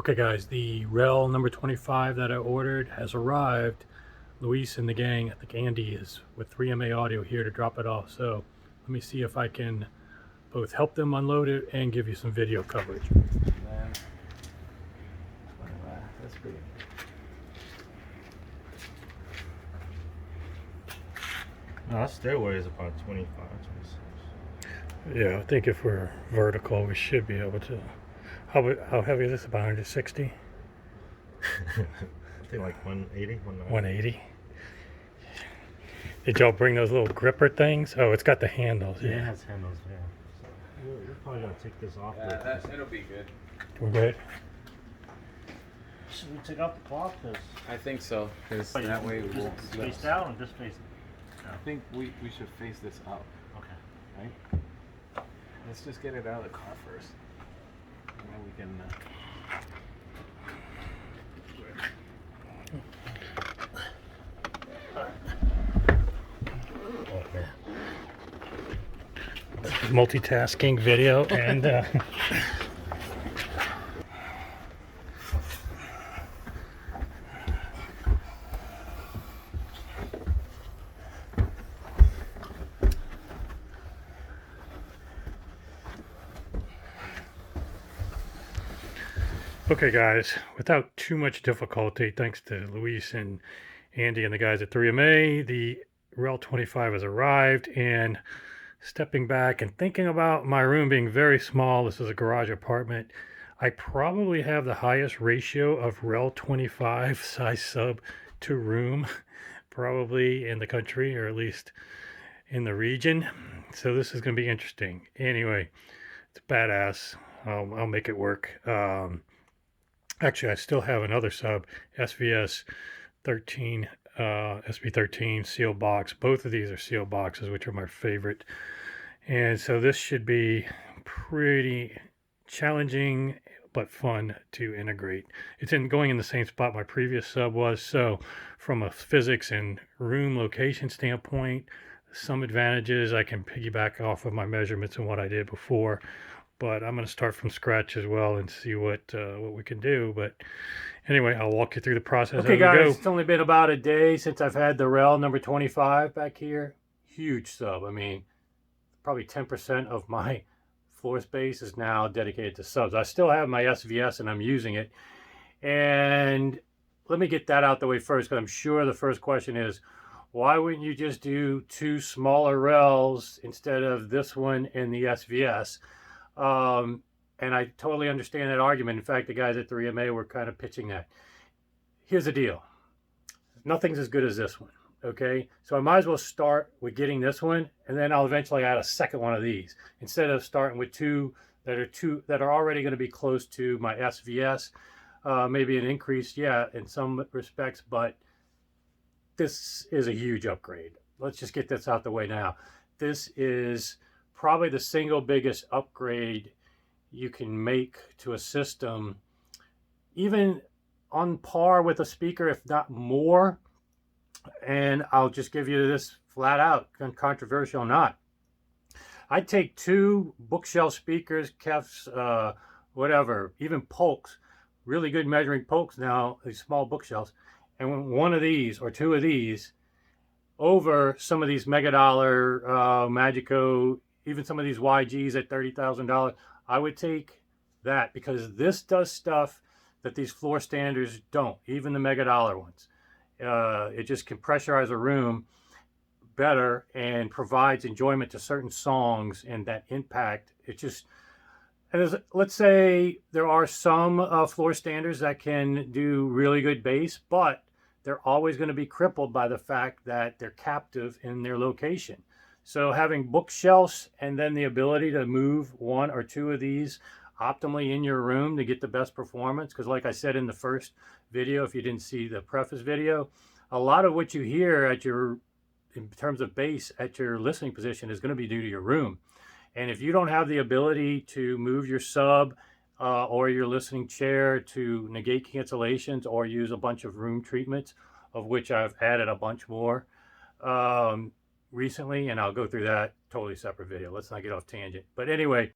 Okay guys, the REL number 25 that I ordered has arrived. Luis and the gang, I think Andy is with 3MA Audio here to drop it off. So let me see if I can both help them unload it and give you some video coverage. Man. That's pretty good. No, that stairway is about 25, 26. Yeah, I think if we're vertical, we should be able to. How heavy is this? About 160? I think like 180, 180. Did y'all bring those little gripper things? Oh, it's got the handles. Yeah, it has handles, yeah. So we're probably going to take this off. Yeah, it'll be good. We're good? Should we take out the cloth? I think so, because that way we won't face down or just face I think we should face this up. Okay. Right? Let's just get it out of the car first. And then we can... Multitasking video and okay guys, without too much difficulty, thanks to Luis and Andy and the guys at 3MA, the REL 25 has arrived. And stepping back and thinking about my room being very small, this is a garage apartment, I probably have the highest ratio of REL 25 size sub to room probably in the country, or at least in the region. So this is going to be interesting. Anyway, it's badass. I'll make it work. Actually, I still have another sub, SVS 13, SB13 seal box. Both of these are seal boxes, which are my favorite. And so this should be pretty challenging but fun to integrate. It's going in the same spot my previous sub was. So from a physics and room location standpoint, some advantages. I can piggyback off of my measurements and what I did before. But I'm going to start from scratch as well and see what we can do. But anyway, I'll walk you through the process. Okay, guys, it's only been about a day since I've had the REL number 25 back here. Huge sub. I mean, probably 10% of my floor space is now dedicated to subs. I still have my SVS and I'm using it. And let me get that out the way first, because I'm sure the first question is, why wouldn't you just do two smaller RELs instead of this one and the SVS? And I totally understand that argument. In fact, the guys at 3MA were kind of pitching that. Here's the deal. Nothing's as good as this one, okay? So I might as well start with getting this one, and then I'll eventually add a second one of these, instead of starting with two that are already going to be close to my SVS. Maybe an increase, yeah, in some respects, but this is a huge upgrade. Let's just get this out the way now. This is probably the single biggest upgrade you can make to a system, even on par with a speaker, if not more. And I'll just give you this flat out, controversial or not. I'd take two bookshelf speakers, Kefs, whatever, even Polks, really good measuring Polks now, these small bookshelves, and one of these or two of these over some of these mega dollar Magico, even some of these YGs at $30,000, I would take that, because this does stuff that these floor standards don't, even the mega dollar ones. It just can pressurize a room better and provides enjoyment to certain songs, and that impact, it just, and let's say there are some floor standards that can do really good bass, but they're always going to be crippled by the fact that they're captive in their location. So having bookshelves and then the ability to move one or two of these optimally in your room to get the best performance, because like I said in the first video, if you didn't see the preface video, a lot of what you hear at your, in terms of bass at your listening position, is going to be due to your room. And if you don't have the ability to move your sub or your listening chair to negate cancellations or use a bunch of room treatments, of which I've added a bunch more recently, and I'll go through that, totally separate video. Let's not get off tangent. But anyway,